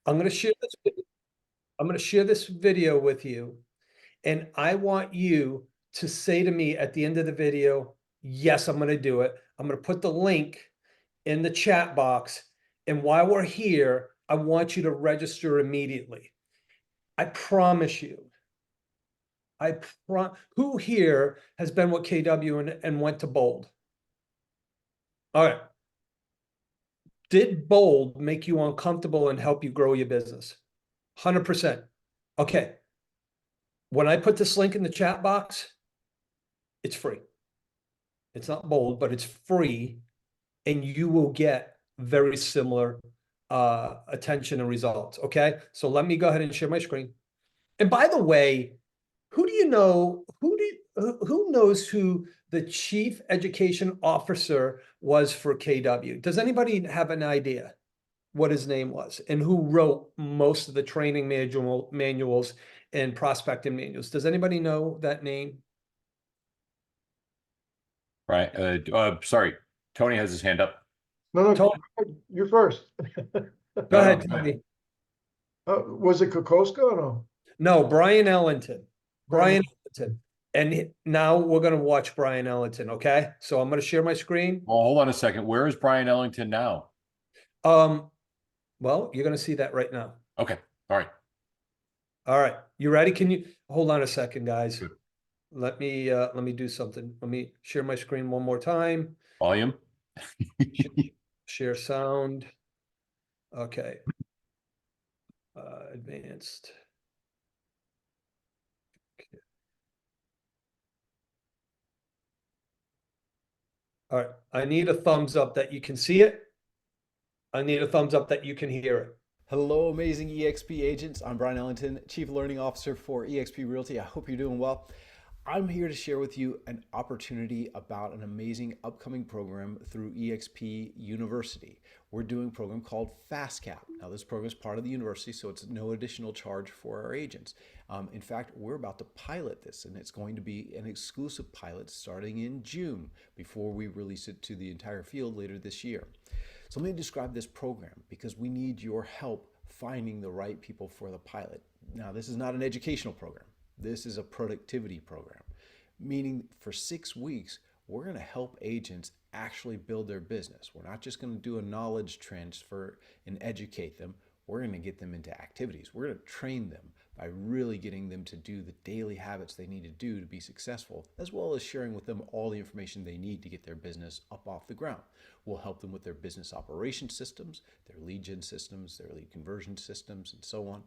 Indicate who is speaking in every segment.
Speaker 1: I'm going to share this. I'm going to share this video with you, and I want you to say to me at the end of the video, yes, I'm going to do it. I'm going to put the link in the chat box. And while we're here, I want you to register immediately. I promise you. Who here has been with KW and went to Bold? All right. Did Bold make you uncomfortable and help you grow your business? 100%. Okay. When I put this link in the chat box, it's free. It's not Bold, but it's free, and you will get very similar attention and results. Okay. So let me go ahead and share my screen. And by the way, who do you know? Who knows who the chief education officer was for KW? Does anybody have an idea what his name was and who wrote most of the training manuals and prospecting manuals? Does anybody know that name?
Speaker 2: Right. Sorry, Tony has his hand up.
Speaker 3: No,
Speaker 1: Tony,
Speaker 3: you first.
Speaker 1: go ahead,
Speaker 2: No.
Speaker 1: Tony.
Speaker 3: Was it Kokoska or no?
Speaker 1: No, Brian Ellington.
Speaker 3: Brian.
Speaker 1: Brian Ellington. And now we're going to watch Brian Ellington. Okay. So I'm going to share my screen.
Speaker 2: Well, hold on a second. Where is Brian Ellington now?
Speaker 1: Well, you're going to see that right now.
Speaker 2: Okay. All right.
Speaker 1: All right. You ready? Can you hold on a second, guys?
Speaker 2: Good.
Speaker 1: Let me do something. Let me share my screen one more time.
Speaker 2: Volume.
Speaker 1: Share sound. Okay. Advanced. Okay. All right. I need a thumbs up that you can see it. I need a thumbs up that you can hear it.
Speaker 4: Hello, amazing EXP agents. I'm Brian Ellington, Chief Learning Officer for EXP Realty. I hope you're doing well. I'm here to share with you an opportunity about an amazing upcoming program through EXP University. We're doing a program called FastCap. Now, this program is part of the university, so it's no additional charge for our agents. In fact, we're about to pilot this, and it's going to be an exclusive pilot starting in June before we release it to the entire field later this year. So let me describe this program because we need your help finding the right people for the pilot. Now, this is not an educational program. This is a productivity program, meaning for 6 weeks, we're going to help agents actually build their business. We're not just going to do a knowledge transfer and educate them. We're going to get them into activities. We're going to train them by really getting them to do the daily habits they need to do to be successful, as well as sharing with them all the information they need to get their business up off the ground. We'll help them with their business operation systems, their lead gen systems, their lead conversion systems, and so on,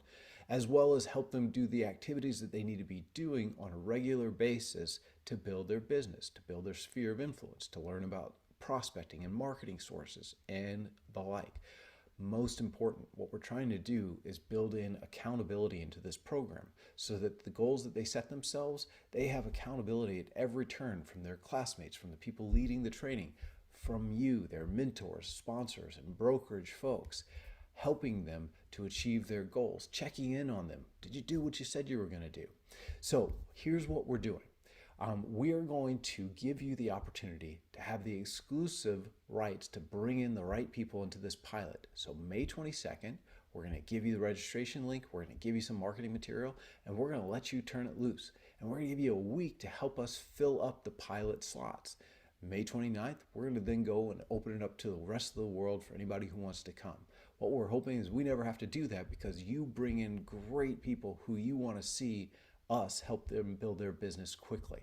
Speaker 4: as well as help them do the activities that they need to be doing on a regular basis to build their business, to build their sphere of influence, to learn about prospecting and marketing sources and the like. Most important, what we're trying to do is build in accountability into this program so that the goals that they set themselves, they have accountability at every turn from their classmates, from the people leading the training, from you, their mentors, sponsors, and brokerage folks, helping them to achieve their goals, checking in on them. Did you do what you said you were going to do? So here's what we're doing. We are going to give you the opportunity to have the exclusive rights to bring in the right people into this pilot. So May 22nd, we're going to give you the registration link, we're going to give you some marketing material, and we're going to let you turn it loose. And we're going to give you a week to help us fill up the pilot slots. May 29th, we're going to then go and open it up to the rest of the world for anybody who wants to come. What we're hoping is we never have to do that because you bring in great people who you want to see us help them build their business quickly.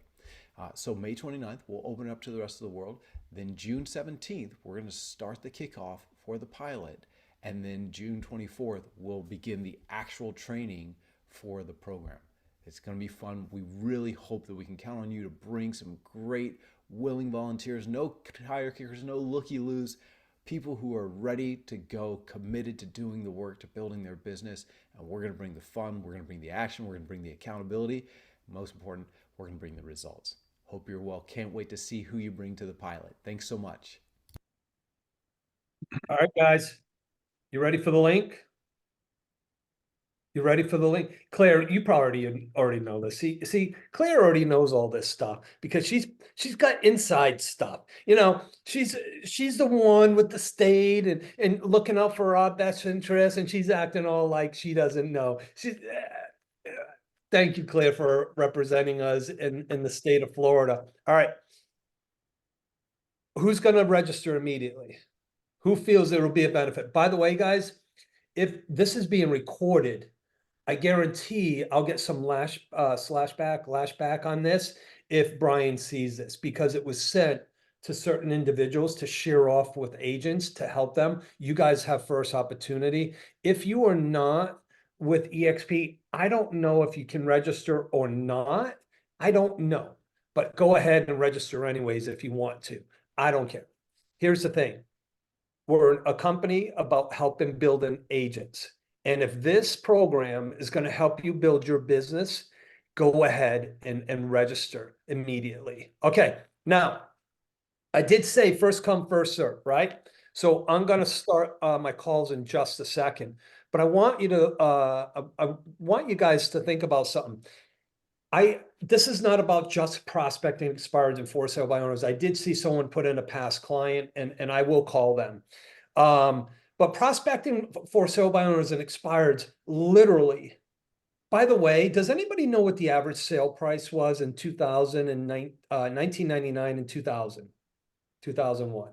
Speaker 4: So May 29th, we'll open it up to the rest of the world. Then June 17th, we're going to start the kickoff for the pilot. And then June 24th, we'll begin the actual training for the program. It's going to be fun. We really hope that we can count on you to bring some great willing volunteers, no tire kickers, no looky-loos, people who are ready to go, committed to doing the work, to building their business. And we're going to bring the fun, we're going to bring the action, we're going to bring the accountability. Most important, we're going to bring the results. Hope you're well. Can't wait to see who you bring to the pilot. Thanks so much.
Speaker 1: All right, guys. You ready for the link? You ready for the link? Claire, you probably already know this. See, Claire already knows all this stuff because she's got inside stuff. You know, she's the one with the state and looking out for our best interest, and she's acting all like she doesn't know. Thank you, Claire, for representing us in the state of Florida. All right. Who's going to register immediately? Who feels there will be a benefit? By the way, guys, if this is being recorded, I guarantee I'll get some lashback on this if Brian sees this, because it was sent to certain individuals to share off with agents to help them. You guys have first opportunity. If you are not with EXP, I don't know if you can register or not. I don't know, but go ahead and register anyways if you want to. I don't care. Here's the thing. We're a company about helping building agents. And if this program is going to help you build your business, go ahead and register immediately. Okay, now, I did say first come, first serve, right? So I'm going to start my calls in just a second, but I want you to, I want you guys to think about something. This is not about just prospecting expireds and for sale by owners. I did see someone put in a past client, and I will call them. But prospecting for sale by owners and expireds, literally. By the way, does anybody know what the average sale price was in 1999 and 2000, 2001?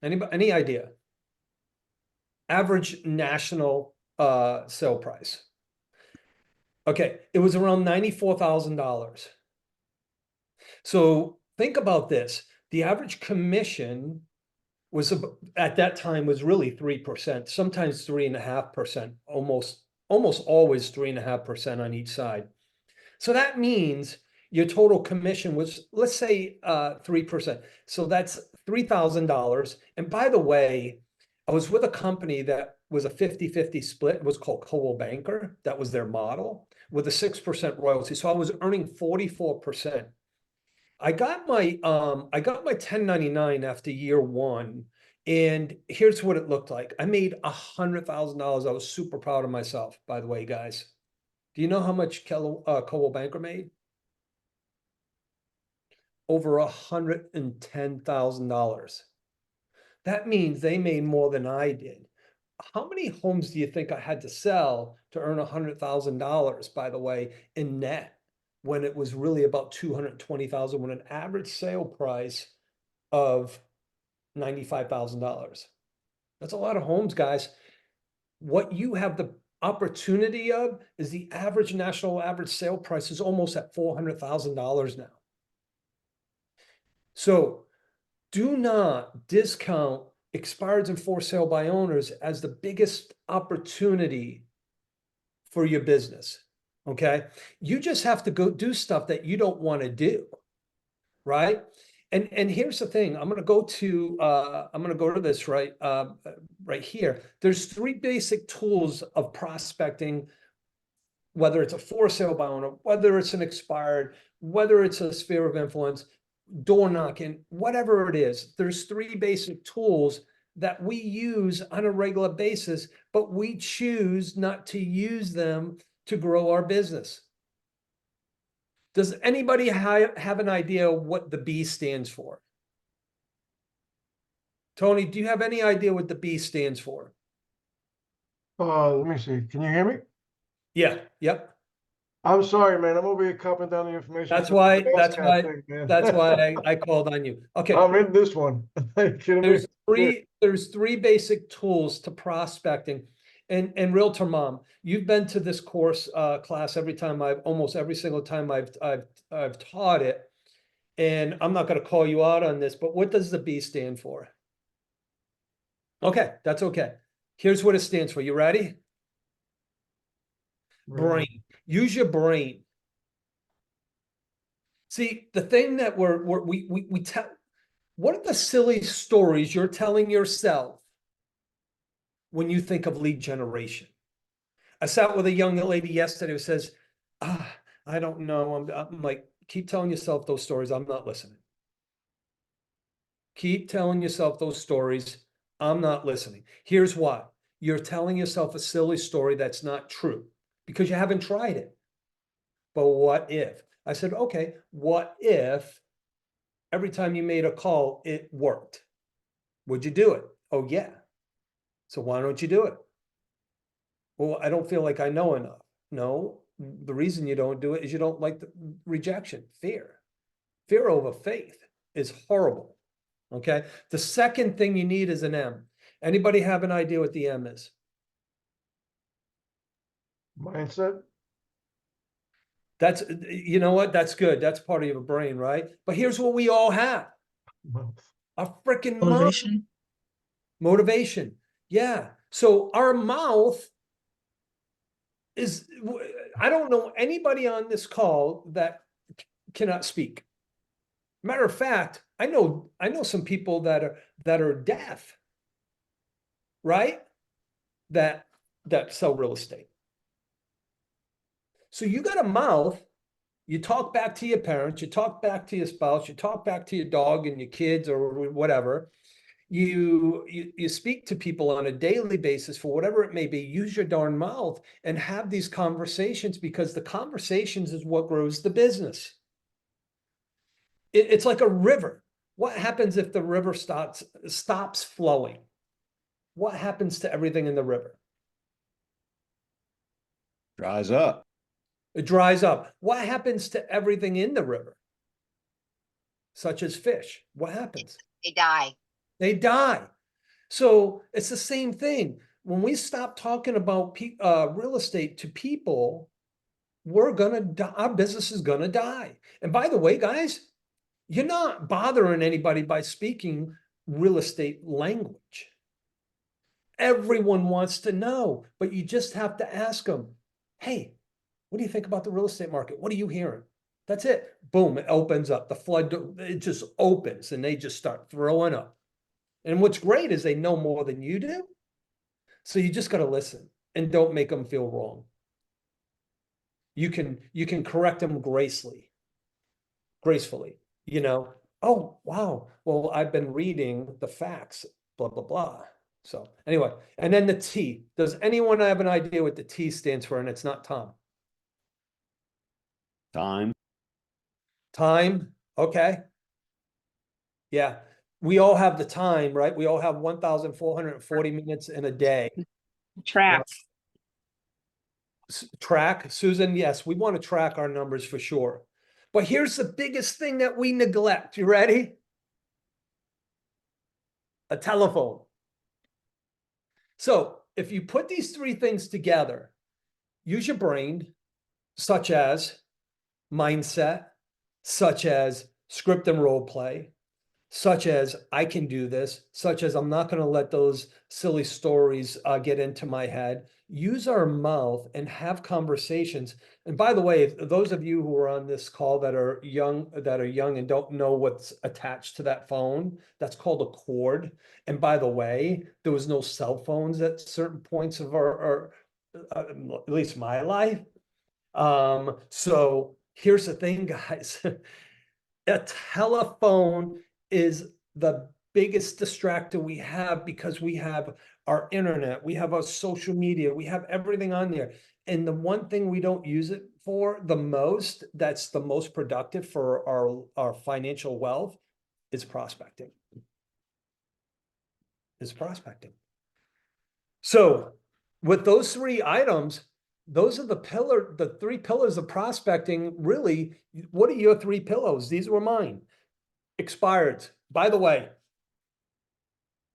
Speaker 1: Any idea? Average national sale price. Okay, it was around $94,000. So think about this. The average commission was at that time was really 3%, sometimes 3.5%, almost always 3.5% on each side. So that means your total commission was, let's say, 3%. So that's $3,000. And by the way, I was with a company that was a 50-50 split. It was called Coldwell Banker. That was their model with a 6% royalty. So I was earning 44%. I got my 1099 after year one, and here's what it looked like. I made $100,000. I was super proud of myself, by the way, guys. Do you know how much Coldwell Banker made? Over $110,000. That means they made more than I did. How many homes do you think I had to sell to earn $100,000, by the way, in net, when it was really about 220,000, when an average sale price of $95,000? That's a lot of homes, guys. What you have the opportunity of is the average national average sale price is almost at $400,000 now. So do not discount expireds and for sale by owners as the biggest opportunity for your business. Okay. You just have to go do stuff that you don't want to do. Right. And here's the thing. I'm going to go to this right here. There's 3 basic tools of prospecting, whether it's a for sale by owner, whether it's an expired, whether it's a sphere of influence, door knocking, whatever it is. There's 3 basic tools that we use on a regular basis, but we choose not to use them to grow our business. Does anybody have an idea what the B stands for? Tony, do you have any idea what the B stands for?
Speaker 3: Let me see. Can you hear me?
Speaker 1: Yeah, yep.
Speaker 3: I'm sorry, man. I'm over here copying down the information.
Speaker 1: That's
Speaker 3: for
Speaker 1: why
Speaker 3: the thing, man.
Speaker 1: I called on you. Okay.
Speaker 3: I'm in this one. Are you kidding me?
Speaker 1: There's 3 basic tools to prospecting. And Realtor Mom, you've been to this course class almost every single time I've taught it. And I'm not going to call you out on this, but what does the B stand for? Okay, that's okay. Here's what it stands for. You ready? Brain. Use your brain. See, the thing that we tell, what are the silly stories you're telling yourself when you think of lead generation? I sat with a young lady yesterday who says, I don't know. I'm like, keep telling yourself those stories. I'm not listening. Keep telling yourself those stories. I'm not listening. Here's why. You're telling yourself a silly story that's not true. because you haven't tried it. But what if? I said, okay, what if every time you made a call, it worked? Would you do it? Oh, yeah. So why don't you do it? Well, I don't feel like I know enough. No, the reason you don't do it is you don't like the rejection, fear. Fear over faith is horrible. Okay. The second thing you need is an M. Anybody have an idea what the M is?
Speaker 3: Mindset.
Speaker 1: That's, you know what? That's good. That's part of your brain, right? But here's what we all have. A freaking
Speaker 5: Motivation.
Speaker 1: motivation. Yeah. So our mouth is, I don't know anybody on this call that cannot speak. Matter of fact, I know some people that are deaf, right? That sell real estate. So you got a mouth, you talk back to your parents, you talk back to your spouse, you talk back to your dog and your kids or whatever. You speak to people on a daily basis for whatever it may be. Use your darn mouth and have these conversations, because the conversations is what grows the business. It's like a river. What happens if the river stops flowing? What happens to everything in the river?
Speaker 2: Dries up.
Speaker 1: It dries up. What happens to everything in the river? Such as fish. What happens?
Speaker 6: They die.
Speaker 1: They die. So it's the same thing. When we stop talking about real estate to people, we're gonna die. Our business is gonna die. And by the way, guys, you're not bothering anybody by speaking real estate language. Everyone wants to know, but you just have to ask them, hey, what do you think about the real estate market? What are you hearing? That's it. Boom, it opens up. The flood, it just opens and they just start throwing up. And what's great is they know more than you do. So you just got to listen and don't make them feel wrong. You can correct them gracefully, you know. Oh, wow. Well, I've been reading the facts, blah, blah, blah. So anyway, and then the T. Does anyone have an idea what the T stands for? And it's not Tom.
Speaker 2: Time.
Speaker 1: Time. Okay. Yeah. We all have the time, right? We all have 1,440 minutes in a day.
Speaker 5: Track.
Speaker 1: Track, Susan, yes, we want to track our numbers for sure. But here's the biggest thing that we neglect. You ready? A telephone. So if you put these three things together, use your brain, such as mindset, such as script and role play, such as I can do this, such as I'm not going to let those silly stories get into my head. Use our mouth and have conversations. And by the way, those of you who are on this call that are young and don't know what's attached to that phone, that's called a cord. And by the way, there was no cell phones at certain points of our at least my life. So here's the thing, guys. A telephone is the biggest distractor we have, because we have our internet, we have our social media, we have everything on there. And the one thing we don't use it for the most, that's the most productive for our financial wealth, is prospecting. So with those three items, those are the three pillars of prospecting. Really, what are your three pillars? These were mine. Expireds. By the way,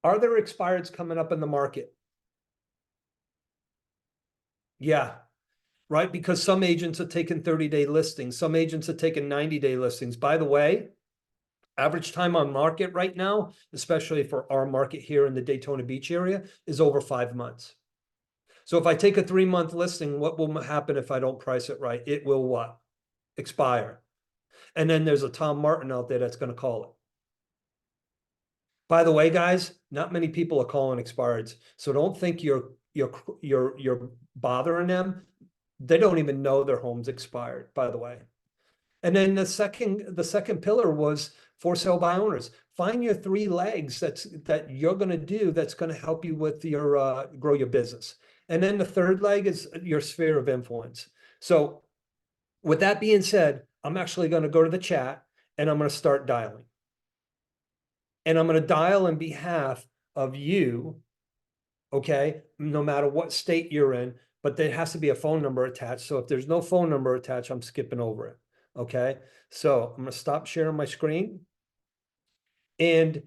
Speaker 1: are there expireds coming up in the market? Yeah, right? Because some agents are taking 30-day listings. Some agents are taking 90-day listings. By the way, average time on market right now, especially for our market here in the Daytona Beach area, is over 5 months. So if I take a 3-month listing, what will happen if I don't price it right? It will what? Expire. And then there's a Tom Martin out there that's going to call it. By the way, guys, not many people are calling expireds. So don't think you're bothering them. They don't even know their home's expired, by the way. And then the second pillar was for sale by owners. Find your three legs that you're going to do that's going to help you with your grow your business. And then the third leg is your sphere of influence. So with that being said, I'm actually going to go to the chat and I'm going to start dialing. And I'm going to dial in behalf of you, okay, no matter what state you're in, but there has to be a phone number attached. So if there's no phone number attached, I'm skipping over it, okay? So I'm going to stop sharing my screen. And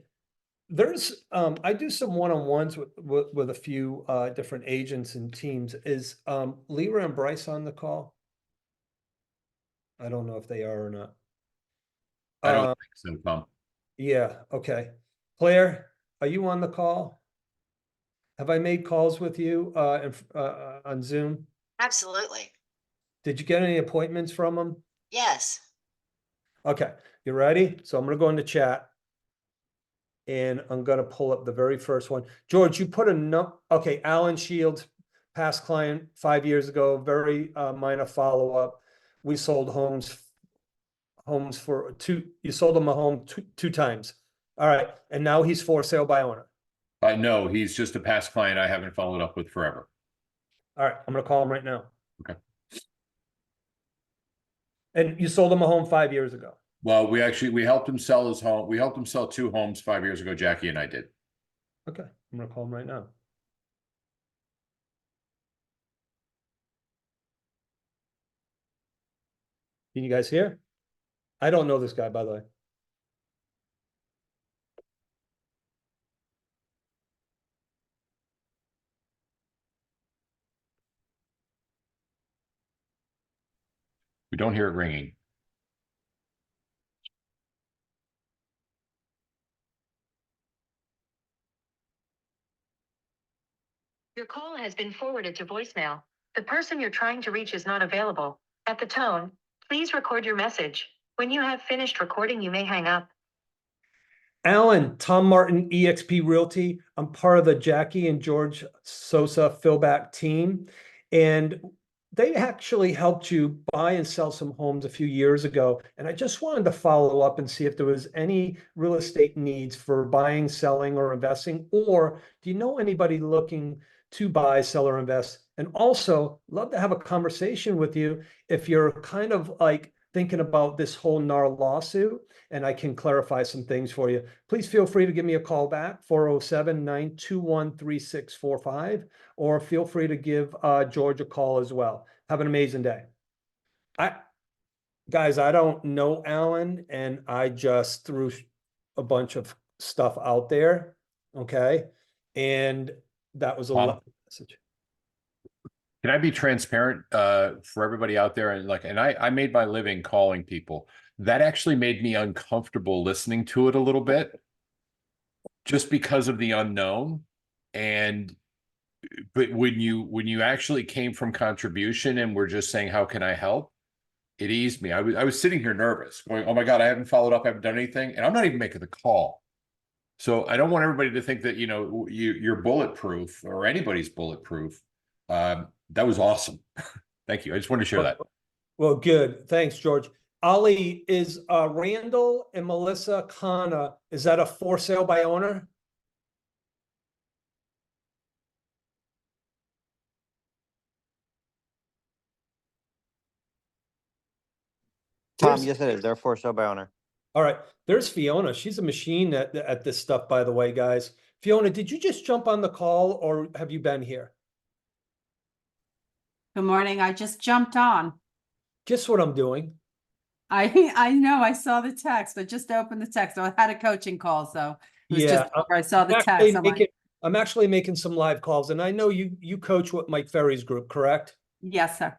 Speaker 1: there's, I do some one-on-ones with a few different agents and teams. Is Lyra and Bryce on the call? I don't know if they are or not.
Speaker 2: I don't think so, Tom.
Speaker 1: Yeah, okay. Claire, are you on the call? Have I made calls with you on Zoom?
Speaker 5: Absolutely.
Speaker 1: Did you get any appointments from them?
Speaker 5: Yes.
Speaker 1: Okay, you ready? So I'm gonna go into chat. And I'm gonna pull up the very first one. George, you put okay, Alan Shields, past client 5 years ago, very minor follow-up. We sold homes for you sold him a home two times. All right, and now he's for sale by owner.
Speaker 2: No, he's just a past client I haven't followed up with forever.
Speaker 1: All right, I'm gonna call him right now.
Speaker 2: Okay.
Speaker 1: And you sold him a home 5 years ago.
Speaker 2: Well, we helped him sell his home. We helped him sell 2 homes 5 years ago, Jackie and I did.
Speaker 1: Okay, I'm gonna call him right now. Can you guys hear? I don't know this guy, by the way.
Speaker 2: We don't hear it ringing.
Speaker 6: Your call has been forwarded to voicemail. The person you're trying to reach is not available. At the tone, please record your message. When you have finished recording, you may hang up.
Speaker 1: Alan, Tom Martin, eXp Realty. I'm part of the Jackie and George Sosa Fillback team. And they actually helped you buy and sell some homes a few years ago. And I just wanted to follow up and see if there was any real estate needs for buying, selling, or investing. Or do you know anybody looking to buy, sell, or invest? And also, love to have a conversation with you if you're kind of like thinking about this whole NAR lawsuit, and I can clarify some things for you. Please feel free to give me a call back, 407-921-3645, or feel free to give George a call as well. Have an amazing day. Guys, I don't know Alan, and I just threw a bunch of stuff out there, okay? And that was a lot message.
Speaker 2: Can I be transparent for everybody out there? And I made my living calling people. That actually made me uncomfortable listening to it a little bit, just because of the unknown. But when you actually came from contribution and were just saying, how can I help? It eased me. I was sitting here nervous, going, oh my God, I haven't followed up, I haven't done anything, and I'm not even making the call. So I don't want everybody to think that you're bulletproof or anybody's bulletproof. That was awesome. Thank you. I just wanted to share that.
Speaker 1: Well, good. Thanks, George. Ali, is Randall and Melissa Khanna, is that a for sale by owner?
Speaker 7: Tom,
Speaker 1: There's-
Speaker 7: yes, it is. They're for sale by owner.
Speaker 1: All right, there's Fiona. She's a machine at this stuff, by the way, guys. Fiona, did you just jump on the call or have you been here?
Speaker 8: Good morning. I just jumped on.
Speaker 1: Just what I'm doing.
Speaker 8: I know I saw the text. I just opened the text. I had a coaching call, so it was
Speaker 1: Yeah,
Speaker 8: just before I saw the
Speaker 1: I'm actually
Speaker 8: text. I'm like,
Speaker 1: I'm actually making some live calls, and I know you coach with Mike Ferry's group, correct?
Speaker 8: yes, sir.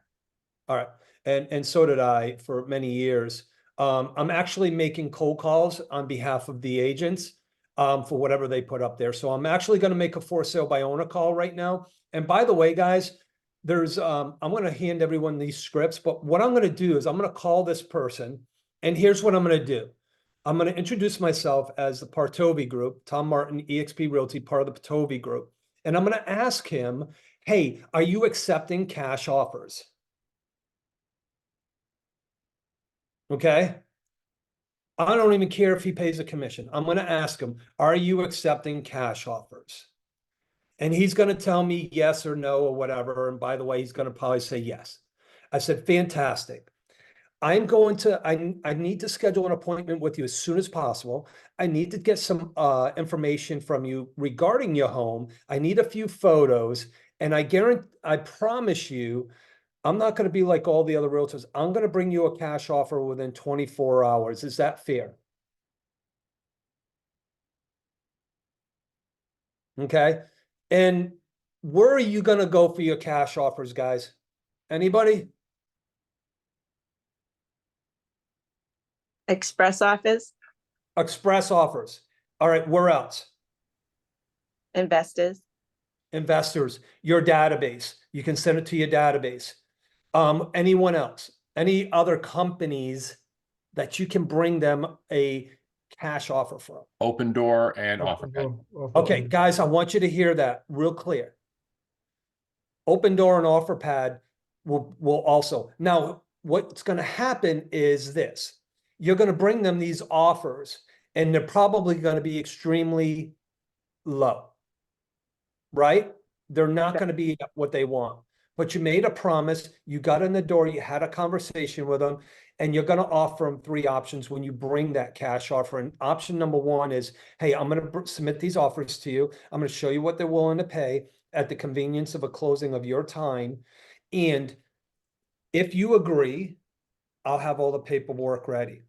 Speaker 1: All right, and so did I for many years. I'm actually making cold calls on behalf of the agents for whatever they put up there. So I'm actually going to make a for sale by owner call right now. And by the way, guys, there's I'm going to hand everyone these scripts, but what I'm going to do is I'm going to call this person, and here's what I'm going to do. I'm going to introduce myself as the Partovi Group, Tom Martin, eXp Realty, part of the Partovi Group. And I'm going to ask him, hey, are you accepting cash offers? Okay. I don't even care if he pays a commission. I'm going to ask him, are you accepting cash offers? And he's going to tell me yes or no or whatever. And by the way, he's going to probably say yes. I said, fantastic. I need to schedule an appointment with you as soon as possible. I need to get some information from you regarding your home. I need a few photos, and I promise you, I'm not going to be like all the other realtors. I'm going to bring you a cash offer within 24 hours. Is that fair? Okay. And where are you going to go for your cash offers, guys? Anybody?
Speaker 9: Express office,
Speaker 1: Express offers. All right. Where else?
Speaker 9: investors,
Speaker 1: Investors, your database. You can send it to your database. Anyone else? Any other companies that you can bring them a cash offer from?
Speaker 2: Open Door and OfferPad.
Speaker 1: Okay, guys, I want you to hear that real clear. Open Door and OfferPad will also. Now, what's going to happen is this. You're going to bring them these offers, and they're probably going to be extremely low. Right? They're not going to be what they want. But you made a promise, you got in the door, you had a conversation with them, and you're going to offer them 3 options when you bring that cash offer. And option number 1 is, hey, I'm going to submit these offers to you. I'm going to show you what they're willing to pay at the convenience of a closing of your time. And if you agree, I'll have all the paperwork ready.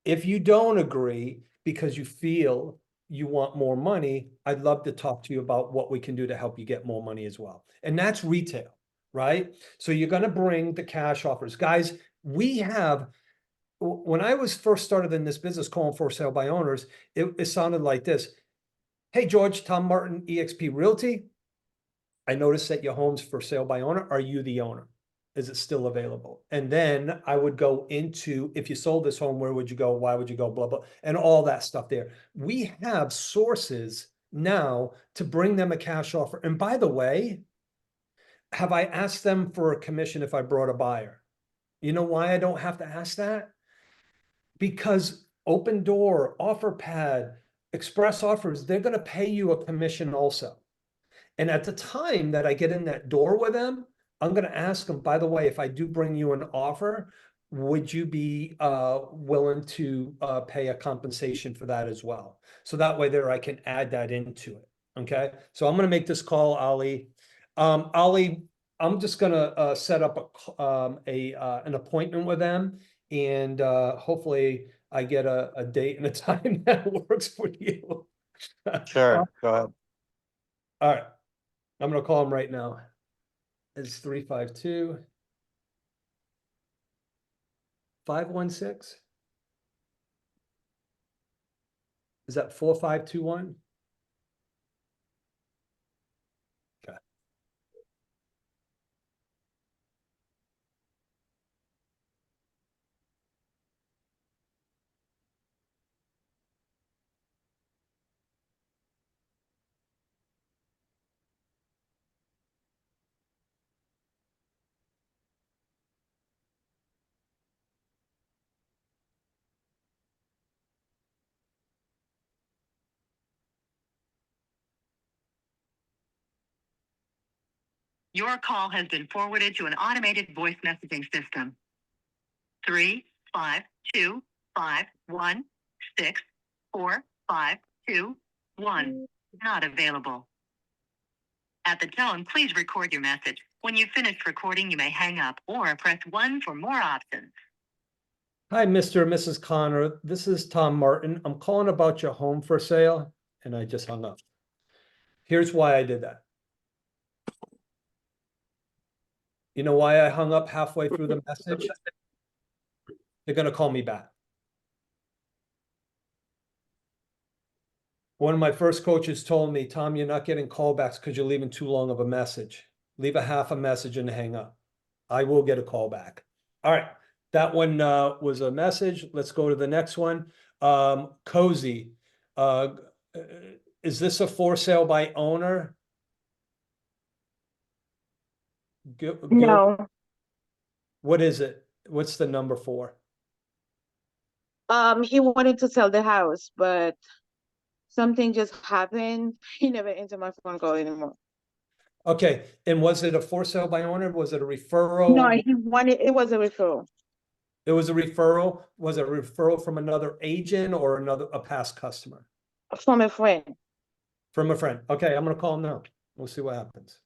Speaker 1: If you don't agree because you feel you want more money, I'd love to talk to you about what we can do to help you get more money as well. And that's retail, right? So you're going to bring the cash offers. Guys, when I was first started in this business calling for sale by owners, it sounded like this. Hey, George, Tom Martin, eXp Realty. I noticed that your home's for sale by owner. Are you the owner? Is it still available? And then I would go into, if you sold this home, where would you go? Why would you go? Blah, blah, and all that stuff there. We have sources now to bring them a cash offer. And by the way, have I asked them for a commission if I brought a buyer? You know why I don't have to ask that? Because Open Door, OfferPad, Express Offers, they're going to pay you a commission also. And at the time that I get in that door with them, I'm going to ask them, by the way, if I do bring you an offer, would you be willing to pay a compensation for that as well? So that way there I can add that into it. Okay. So I'm going to make this call, Ali. Ali, I'm just going to set up an appointment with them, and hopefully I get a date and a time that works for you.
Speaker 7: Sure, go ahead.
Speaker 1: All right. I'm going to call him right now. It's 352 516. Is that 4521? Okay.
Speaker 6: Your call has been forwarded to an automated voice messaging system. 352-516-4521. Not available. At the tone, please record your message. When you've finished recording, you may hang up or press 1 for more options.
Speaker 1: Hi, Mr. and Mrs. Connor. This is Tom Martin. I'm calling about your home for sale, and I just hung up. Here's why I did that. You know why I hung up halfway through the message? They're going to call me back. One of my first coaches told me, Tom, you're not getting callbacks because you're leaving too long of a message. Leave a half a message and hang up. I will get a call back. All right. That one was a message. Let's go to the next one. Cozy. Is this a for sale by owner?
Speaker 9: no.
Speaker 1: What is it? What's the number for?
Speaker 9: He wanted to sell the house, but something just happened. He never answered my phone call anymore.
Speaker 1: Okay, and was it a for sale by owner? Was it a
Speaker 9: No,
Speaker 1: referral?
Speaker 9: he wanted, it was a referral
Speaker 1: It was a referral? Was it a referral from another agent or a past customer?
Speaker 9: from a friend.
Speaker 1: From a friend. Okay, I'm gonna call him now. We'll see what happens.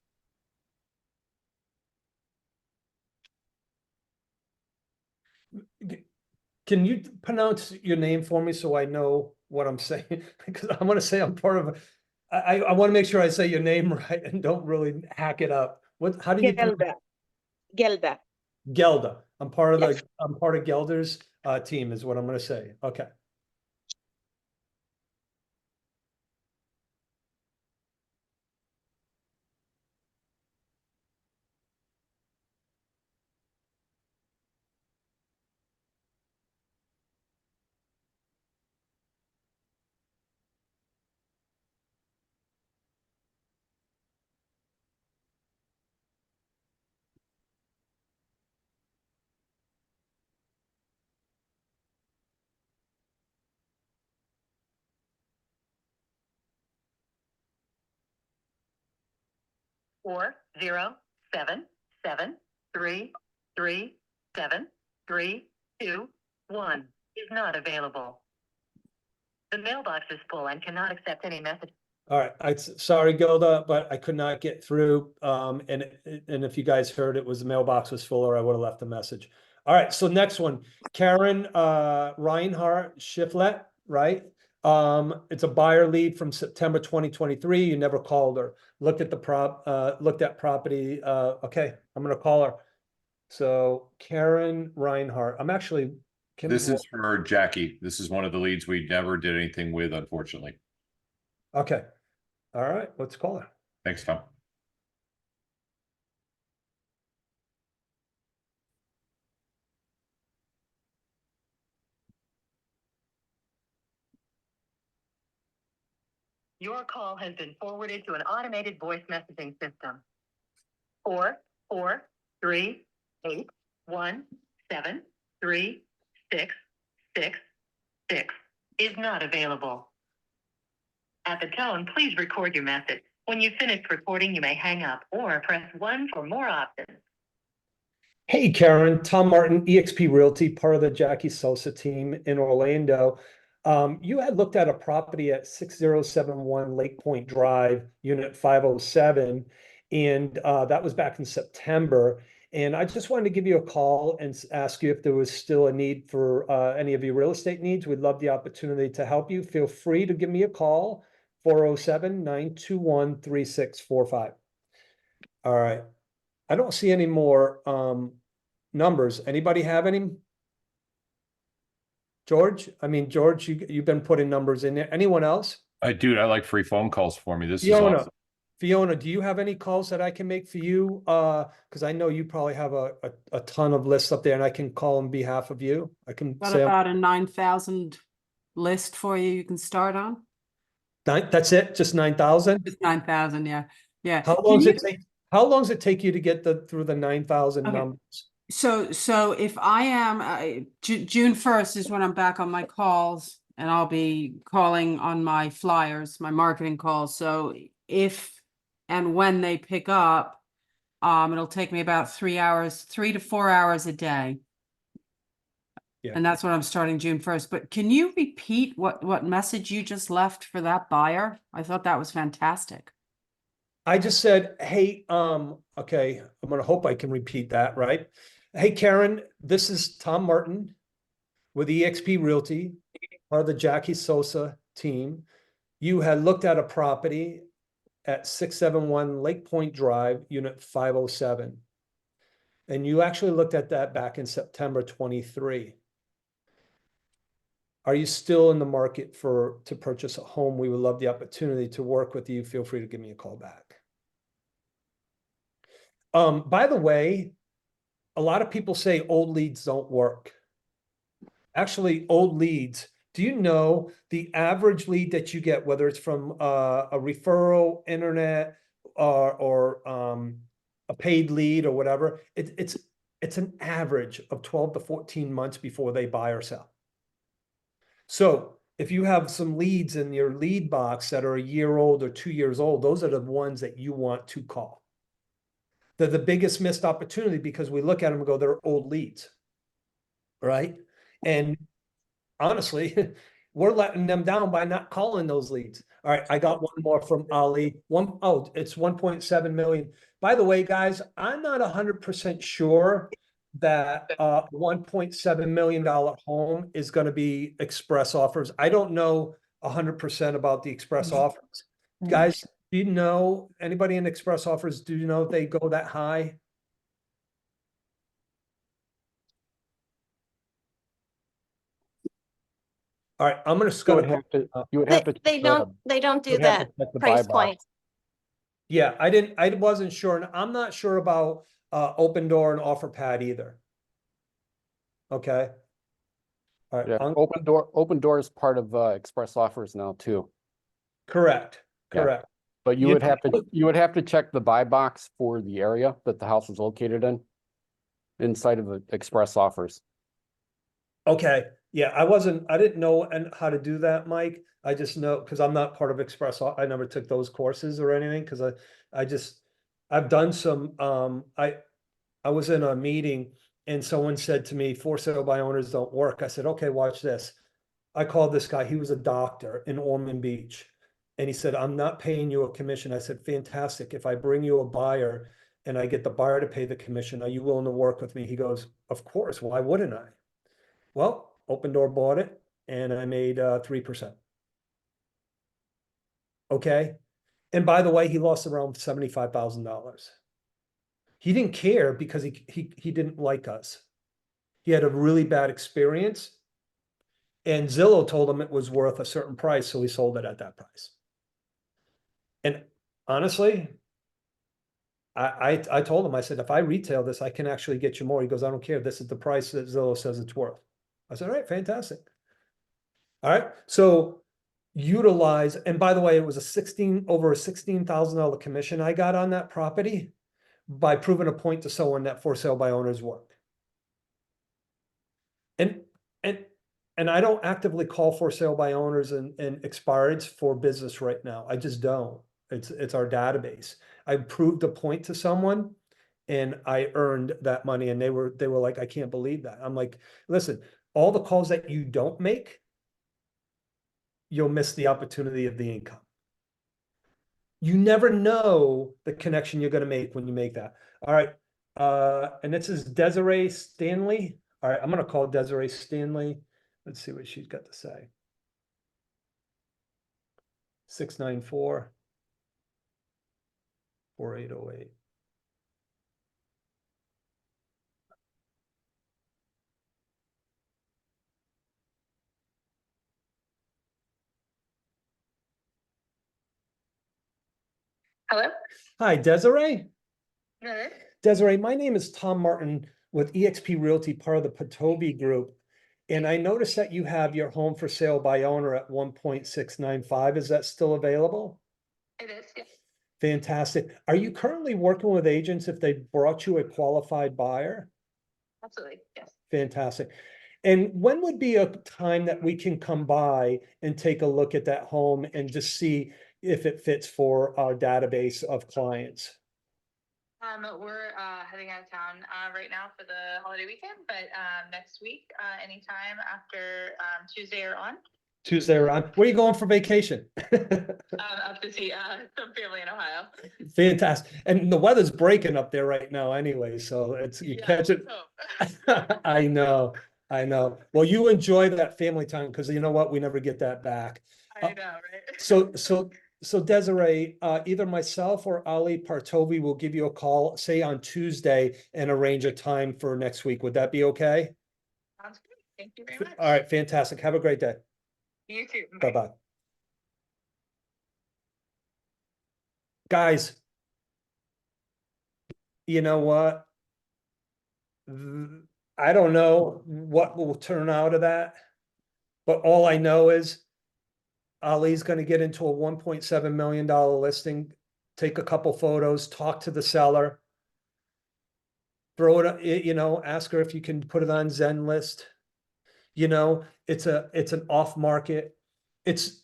Speaker 1: Can you pronounce your name for me so I know what I'm saying? Because I want to say I'm part of I want to make sure I say your name right and don't really hack it up. How do you
Speaker 9: Gelda. Gelda.
Speaker 1: Gelda? I'm part of
Speaker 9: Yes.
Speaker 1: I'm part of Gelder's team is what I'm gonna say. Okay.
Speaker 6: Four zero seven seven 3 3 7 3 2 1 is not available. The mailbox is full and cannot accept any message.
Speaker 1: All right, sorry, Gilda, but I could not get through. And if you guys heard it was the mailbox was full, or I would have left a message. All right, so next one, Karen Reinhardt Shiflett, right? It's a buyer lead from September 2023. You never called her. Looked at property. Okay, I'm gonna call her. So Karen Reinhardt. I'm actually.
Speaker 2: This is for Jackie. This is one of the leads we never did anything with, unfortunately.
Speaker 1: Okay. All right, let's call her.
Speaker 2: Thanks, Tom.
Speaker 6: Your call has been forwarded to an automated voice messaging system. 4 4 3 8 1 7 3 6 6 6 is not available. At the tone, please record your message. When you've finished recording, you may hang up or press 1 for more options.
Speaker 1: Hey, Karen, Tom Martin, eXp Realty, part of the Jackie Sosa team in Orlando. You had looked at a property at 6071 Lake Point Drive, Unit 507, and that was back in September. And I just wanted to give you a call and ask you if there was still a need for any of your real estate needs. We'd love the opportunity to help you. Feel free to give me a call, 407-921-3645. All right. I don't see any more numbers. Anybody have any? George? I mean, George, you've been putting numbers in there. Anyone else?
Speaker 2: Dude, I like free phone calls for me. This is
Speaker 1: Fiona.
Speaker 2: awesome.
Speaker 1: Fiona, do you have any calls that I can make for you? Because I know you probably have a ton of lists up there, and I can call on behalf of you. I can
Speaker 8: What
Speaker 1: say
Speaker 8: about a 9,000 list for you can start on?
Speaker 1: that's it, just 9,000.
Speaker 8: Just 9,000, yeah. Yeah.
Speaker 1: How long does it take? How long does it take you to get through the 9,000
Speaker 8: Okay.
Speaker 1: numbers?
Speaker 8: So if I am June 1st is when I'm back on my calls, and I'll be calling on my flyers, my marketing calls. So if and when they pick up, it'll take me about 3 hours, 3 to 4 hours a day.
Speaker 1: Yeah.
Speaker 8: And that's when I'm starting June 1st. But can you repeat what message you just left for that buyer? I thought that was fantastic.
Speaker 1: I just said, hey, okay, I'm gonna hope I can repeat that, right? Hey, Karen, this is Tom Martin with eXp Realty, part of the Jackie Sosa team. You had looked at a property at 671 Lake Point Drive, Unit 507. And you actually looked at that back in September 23. Are you still in the market to purchase a home? We would love the opportunity to work with you. Feel free to give me a call back. By the way, a lot of people say old leads don't work. Actually, old leads, do you know the average lead that you get, whether it's from a referral, internet, or a paid lead or whatever, it's an average of 12 to 14 months before they buy or sell. So if you have some leads in your lead box that are a year old or 2 years old, those are the ones that you want to call. They're the biggest missed opportunity because we look at them and go, they're old leads. Right? And honestly, we're letting them down by not calling those leads. All right, I got one more from Ali. It's 1.7 million. By the way, guys, I'm not 100% sure that $1.7 million home is going to be express offers. I don't know 100% about the express offers. Guys, do you know anybody in express offers? Do you know if they go that high? All right, I'm going to
Speaker 7: You would
Speaker 1: scuttle.
Speaker 7: you would have to.
Speaker 10: They don't do
Speaker 7: you would have to
Speaker 10: that
Speaker 7: check the
Speaker 10: price
Speaker 7: buy box.
Speaker 10: point.
Speaker 1: Yeah, I wasn't sure, and I'm not sure about Open Door and OfferPad either. Okay. All right,
Speaker 7: Yeah, open door is part of express offers now too.
Speaker 1: correct,
Speaker 7: Yeah.
Speaker 1: correct.
Speaker 7: But you
Speaker 1: You-
Speaker 7: would have to check the buy box for the area that the house is located in. Inside of the express offers.
Speaker 1: Okay, yeah, I didn't know and how to do that, Mike. I just know, because I'm not part of Express, I never took those courses or anything, because I've done some, I was in a meeting and someone said to me, for sale by owners don't work. I said, okay, watch this. I called this guy, he was a doctor in Ormond Beach. And he said, I'm not paying you a commission. I said, fantastic. If I bring you a buyer and I get the buyer to pay the commission, are you willing to work with me? He goes, of course, why wouldn't I? Well, Open Door bought it and I made 3%. Okay. And by the way, he lost around $75,000. He didn't care because he didn't like us. He had a really bad experience. And Zillow told him it was worth a certain price, so he sold it at that price. And honestly, I told him, I said, if I retail this, I can actually get you more. He goes, I don't care. This is the price that Zillow says it's worth. I said, all right, fantastic. All right. So utilize, and by the way, it was over a $16,000 commission I got on that property by proving a point to someone that for sale by owners work. And I don't actively call for sale by owners and expireds for business right now. I just don't. It's our database. I proved a point to someone and I earned that money, and they were like, I can't believe that. I'm like, listen, all the calls that you don't make, you'll miss the opportunity of the income. You never know the connection you're going to make when you make that. All right. And this is Desiree Stanley. All right, I'm going to call Desiree Stanley. Let's see what she's got to say. 694-4808.
Speaker 6: Hello?
Speaker 1: Hi, Desiree.
Speaker 6: Good.
Speaker 1: Desiree, my name is Tom Martin with eXp Realty, part of the Patobi Group. And I noticed that you have your home for sale by owner at 1.695. Is that still available?
Speaker 6: It is, yes.
Speaker 1: Fantastic. Are you currently working with agents if they brought you a qualified buyer?
Speaker 6: Absolutely, yes.
Speaker 1: Fantastic. And when would be a time that we can come by and take a look at that home and just see if it fits for our database of clients?
Speaker 6: We're heading out of town right now for the holiday weekend, but next week, anytime after Tuesday or on.
Speaker 1: Tuesday around. Where are you going for vacation?
Speaker 6: Up to see some family in Ohio.
Speaker 1: Fantastic. And the weather's breaking up there right now anyway, so it's you catch it. I know. Well, you enjoy that family time because you know what? We never get that back.
Speaker 6: I know, right?
Speaker 1: So Desiree, either myself or Ali Partovi will give you a call, say on Tuesday, and arrange a time for next week. Would that be okay?
Speaker 6: Sounds good. Thank you very much.
Speaker 1: All right, fantastic. Have a great day.
Speaker 6: You too.
Speaker 1: Bye-bye. Guys, you know what? I don't know what will turn out of that, but all I know is Ali's going to get into a $1.7 million listing, take a couple photos, talk to the seller, throw it, ask her if you can put it on Zen list. It's an off market. It's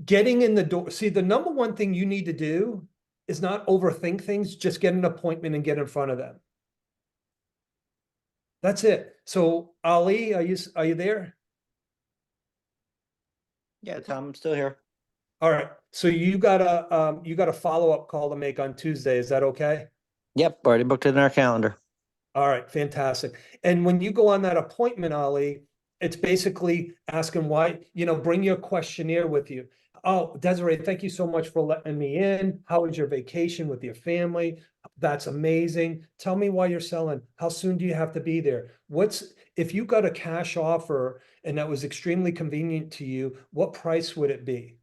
Speaker 1: getting in the door. See, the number one thing you need to do is not overthink things, just get an appointment and get in front of them. That's it. So Ali, are you there?
Speaker 10: Yeah, Tom, I'm still here.
Speaker 1: All right. So you got a follow-up call to make on Tuesday. Is that okay?
Speaker 10: Yep, already booked it in our calendar.
Speaker 1: All right, fantastic. And when you go on that appointment, Ali, it's basically asking why, bring your questionnaire with you. Oh, Desiree, thank you so much for letting me in. How was your vacation with your family? That's amazing. Tell me why you're selling. How soon do you have to be there? If you got a cash offer and that was extremely convenient to you, what price would it be?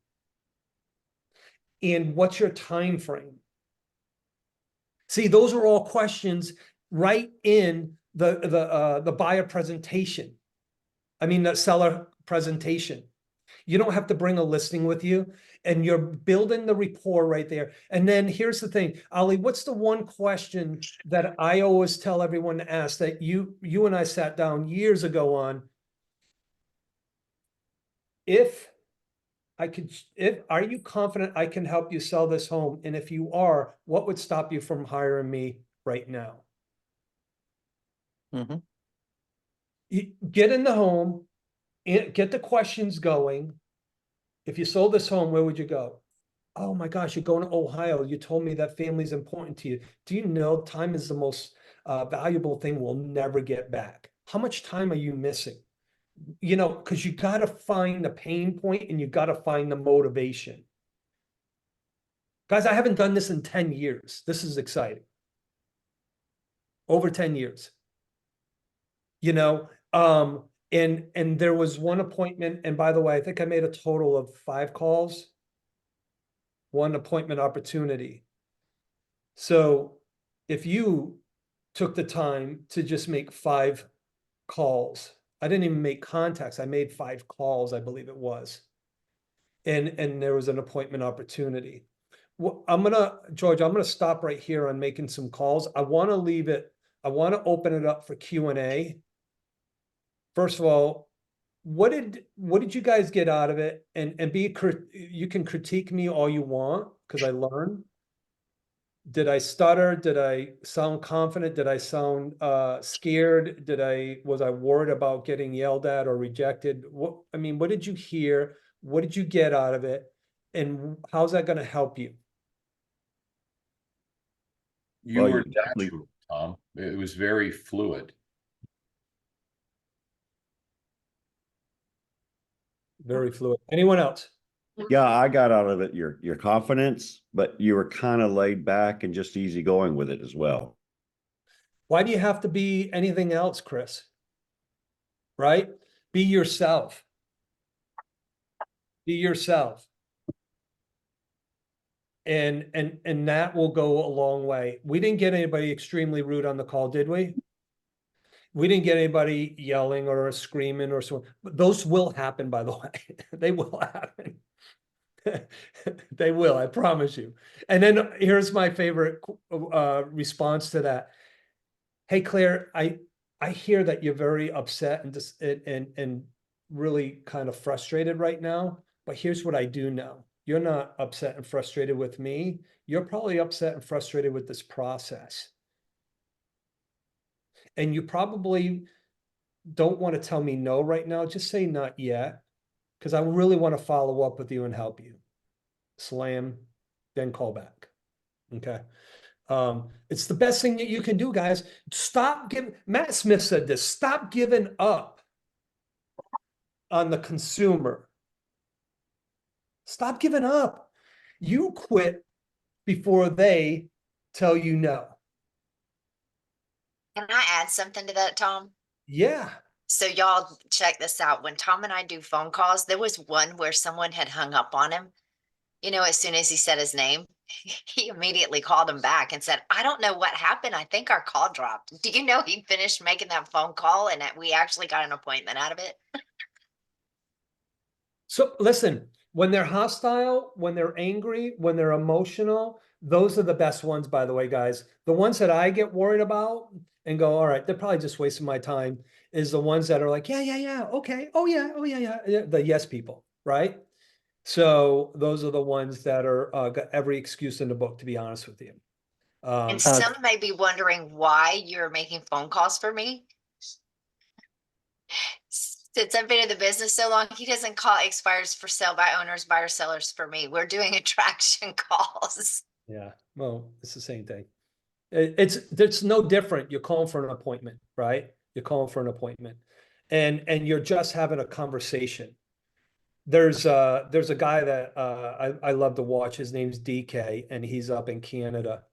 Speaker 1: And what's your time frame? See, those are all questions right in the buyer presentation. I mean, the seller presentation. You don't have to bring a listing with you, and you're building the rapport right there. And then here's the thing, Ali, what's the one question that I always tell everyone to ask that you and I sat down years ago on? Are you confident I can help you sell this home? And if you are, what would stop you from hiring me right now?
Speaker 10: Mm-hmm.
Speaker 1: You get in the home, get the questions going. If you sold this home, where would you go? Oh my gosh, you're going to Ohio. You told me that family's important to you. Do you know time is the most valuable thing we'll never get back? How much time are you missing? Because you got to find the pain point and you got to find the motivation. Guys, I haven't done this in 10 years. This is exciting. Over 10 years. And there was one appointment, and by the way, I think I made a total of 5 calls, 1 appointment opportunity. So if you took the time to just make 5 calls, I didn't even make contacts. I made 5 calls, I believe it was. And there was an appointment opportunity. Well, George, I'm gonna stop right here on making some calls. I want to open it up for Q&A. First of all, what did you guys get out of it? And you can critique me all you want, because I learned. Did I stutter? Did I sound confident? Did I sound scared? Was I worried about getting yelled at or rejected? What did you hear? What did you get out of it? And how's that going to help you?
Speaker 2: You
Speaker 11: Well,
Speaker 2: were
Speaker 11: you definitely-
Speaker 2: natural, Tom. It was very fluid.
Speaker 1: Very fluid. Anyone else?
Speaker 11: Yeah, I got out of it your confidence, but you were kind of laid back and just easygoing with it as well.
Speaker 1: Why do you have to be anything else, Chris? Right? Be yourself. Be yourself. And that will go a long way. We didn't get anybody extremely rude on the call, did we? We didn't get anybody yelling or screaming or so. But those will happen, by the way. They will happen. They will, I promise you. And then here's my favorite response to that. Hey, Claire, I hear that you're very upset and really kind of frustrated right now. But here's what I do know. You're not upset and frustrated with me. You're probably upset and frustrated with this process. And you probably don't want to tell me no right now. Just say not yet, because I really want to follow up with you and help you. Slam, then call back. Okay. It's the best thing that you can do, guys. Matt Smith said this, stop giving up on the consumer. Stop giving up. You quit before they tell you no.
Speaker 5: Can I add something to that, Tom?
Speaker 1: Yeah.
Speaker 5: So y'all check this out. When Tom and I do phone calls, there was one where someone had hung up on him. As soon as he said his name, he immediately called him back and said, I don't know what happened. I think our call dropped. Do you know he finished making that phone call and that we actually got an appointment out of it?
Speaker 1: So listen, when they're hostile, when they're angry, when they're emotional, those are the best ones, by the way, guys. The ones that I get worried about and go, all right, they're probably just wasting my time, is the ones that are like, yeah, okay. Oh yeah. The yes people, right? So those are the ones that are got every excuse in the book, to be honest with you.
Speaker 5: And some may be wondering why you're making phone calls for me. Since I've been in the business so long, he doesn't call expires for sale by owners, buyer sellers for me. We're doing attraction calls.
Speaker 1: Yeah, well, it's the same thing. It's no different. You're calling for an appointment, right? You're calling for an appointment, and you're just having a conversation. There's a guy that I love to watch. His name's DK, and he's up in Canada,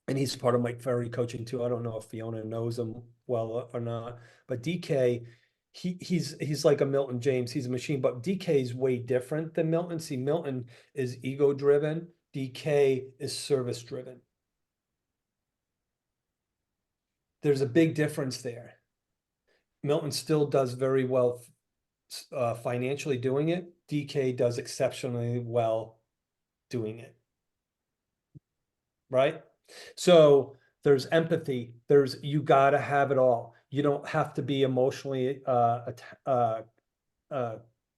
Speaker 1: and he's part of Mike Ferry coaching too. I don't know if Fiona knows him well or not, but DK, he's like a Milton James. He's a machine, but DK is way different than Milton. See, Milton is ego driven. DK is service driven. There's a big difference there. Milton still does very well financially doing it. DK does exceptionally well doing it. Right? So there's empathy. You got to have it all. You don't have to be emotionally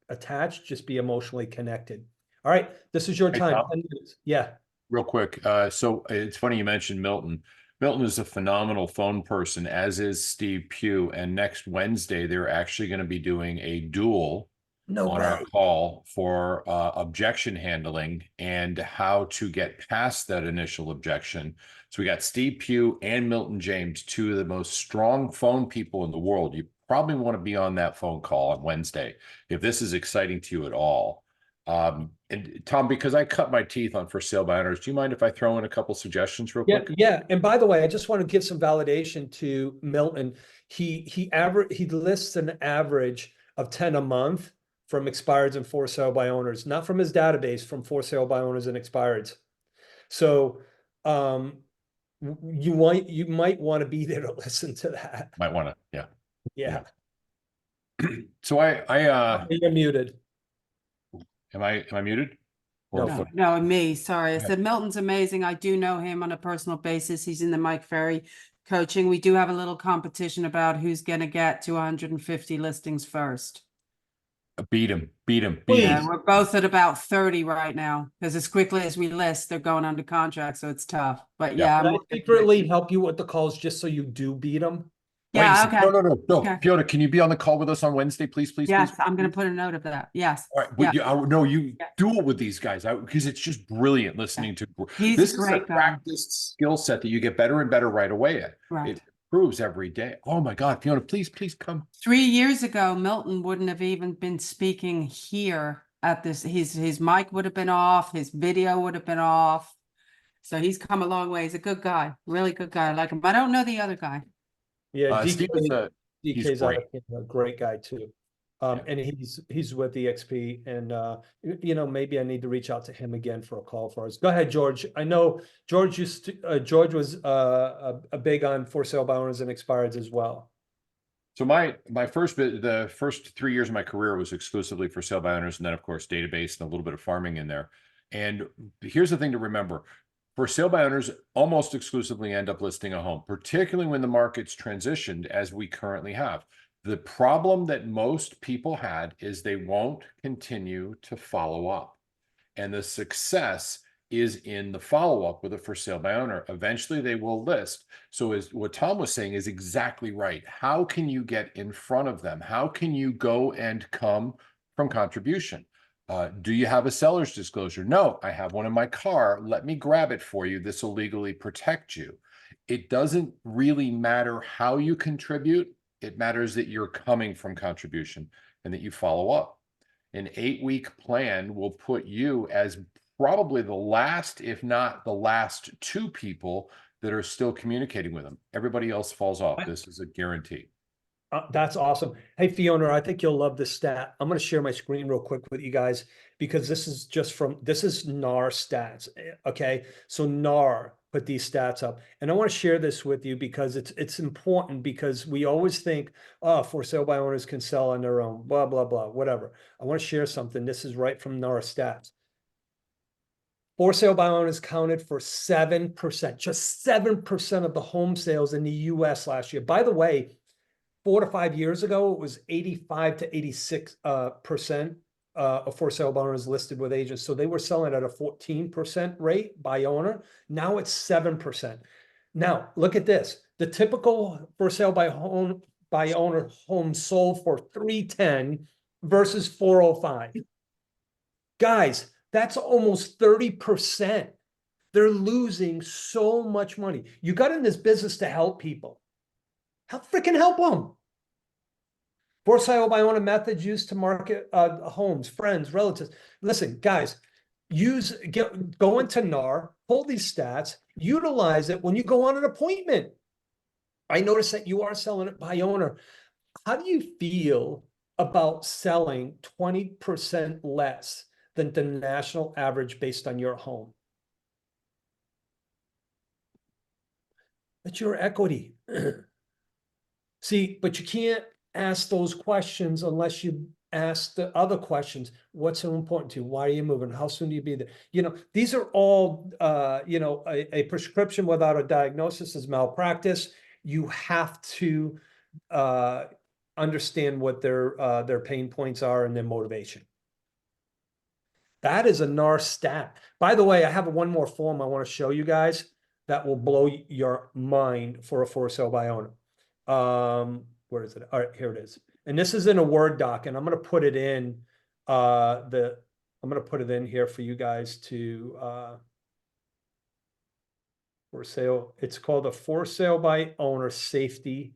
Speaker 1: attached, just be emotionally connected. All right, this is your
Speaker 2: Hey,
Speaker 1: time.
Speaker 2: Tom?
Speaker 1: 10 minutes. Yeah.
Speaker 2: Real quick, so it's funny you mentioned Milton. Milton is a phenomenal phone person, as is Steve Pugh. And next Wednesday, they're actually going to be doing a duel
Speaker 1: No
Speaker 2: on
Speaker 1: way.
Speaker 2: our call for objection handling and how to get past that initial objection. So we got Steve Pugh and Milton James, two of the most strong phone people in the world. You probably want to be on that phone call on Wednesday if this is exciting to you at all. And Tom, because I cut my teeth on for sale by owners, do you mind if I throw in a couple suggestions real quick?
Speaker 1: Yeah. And by the way, I just want to give some validation to Milton. He lists an average of 10 a month from expireds and for sale by owners, not from his database, from for sale by owners and expireds. So you might want to be there to listen to that.
Speaker 2: Might want to, yeah.
Speaker 1: Yeah.
Speaker 2: So
Speaker 1: You're muted.
Speaker 2: am I muted? Or
Speaker 8: No, me, sorry. I
Speaker 2: Okay.
Speaker 8: said Milton's amazing. I do know him on a personal basis. He's in the Mike Ferry coaching. We do have a little competition about who's gonna get to 150 listings first.
Speaker 2: beat him.
Speaker 8: Yeah, we're both at about 30 right now, because as quickly as we list, they're going under contract, so it's tough. But
Speaker 2: Yeah.
Speaker 8: yeah,
Speaker 1: Can I secretly help you with the calls just so you do beat them?
Speaker 8: yeah,
Speaker 2: Wait,
Speaker 8: okay.
Speaker 2: No.
Speaker 8: Okay.
Speaker 2: Fiona, can you be on the call with us on Wednesday, please?
Speaker 8: Yes, I'm gonna put a note of that. Yes.
Speaker 2: All right,
Speaker 8: Yeah.
Speaker 2: you
Speaker 8: Yeah.
Speaker 2: duel with these guys because it's just brilliant listening to.
Speaker 8: He's
Speaker 2: This
Speaker 8: a
Speaker 2: is a
Speaker 8: great guy.
Speaker 2: practiced skill set that you get better and better right away at.
Speaker 8: Right.
Speaker 2: It improves every day. Oh my God, Fiona, please come.
Speaker 8: 3 years ago, Milton wouldn't have even been speaking here at this. His mic would have been off, his video would have been off. So he's come a long way. He's a good guy, really good guy. I like him. I don't know the other guy.
Speaker 1: Yeah,
Speaker 2: Steve is he's
Speaker 1: DK's
Speaker 2: great.
Speaker 1: a great guy too. And he's with EXP, and maybe I need to reach out to him again for a call for us. Go ahead, George. I know George George was a big on for sale by owners and expireds as well.
Speaker 2: So the first 3 years of my career was exclusively for sale by owners, and then of course database and a little bit of farming in there. And here's the thing to remember: for sale by owners almost exclusively end up listing a home, particularly when the market's transitioned as we currently have. The problem that most people had is they won't continue to follow up. And the success is in the follow-up with a for sale by owner. Eventually they will list. So as what Tom was saying is exactly right. How can you get in front of them? How can you go and come from contribution? Do you have a seller's disclosure? No, I have one in my car. Let me grab it for you. This will legally protect you. It doesn't really matter how you contribute. It matters that you're coming from contribution and that you follow up. An 8-week plan will put you as probably the last, if not the last 2 people that are still communicating with them. Everybody else falls off. This is a guarantee.
Speaker 1: That's awesome. Hey, Fiona, I think you'll love this stat. I'm going to share my screen real quick with you guys because this is NAR stats. Okay. So NAR put these stats up, and I want to share this with you because it's important, because we always think, oh, for sale by owners can sell on their own, blah, blah, blah, whatever. I want to share something. This is right from NAR stats. For sale by owners counted for 7%, just 7% of the home sales in the US last year. By the way, 4 to 5 years ago, it was 85 to 86%. a for sale by owner is listed with agents. So they were selling at a 14% rate by owner. Now it's 7%. Now, look at this. The typical for sale by owner home sold for 310 versus 405. Guys, that's almost 30%. They're losing so much money. You got in this business to help people. Help them. For sale by owner methods used to market homes, friends, relatives. Listen, guys, go into NAR, pull these stats, utilize it when you go on an appointment. I noticed that you are selling it by owner. How do you feel about selling 20% less than the national average based on your home? That's your equity. See, but you can't ask those questions unless you ask the other questions. What's so important to you? Why are you moving? How soon do you be there? You know, these are all, a prescription without a diagnosis is malpractice. You have to understand what their pain points are and their motivation. That is a NAR stat. By the way, I have one more form I want to show you guys that will blow your mind for a for sale by owner. Where is it? All right, here it is. And this is in a Word doc, and I'm going to put it in I'm going to put it in here for you guys to for sale. It's called a for sale by owner safety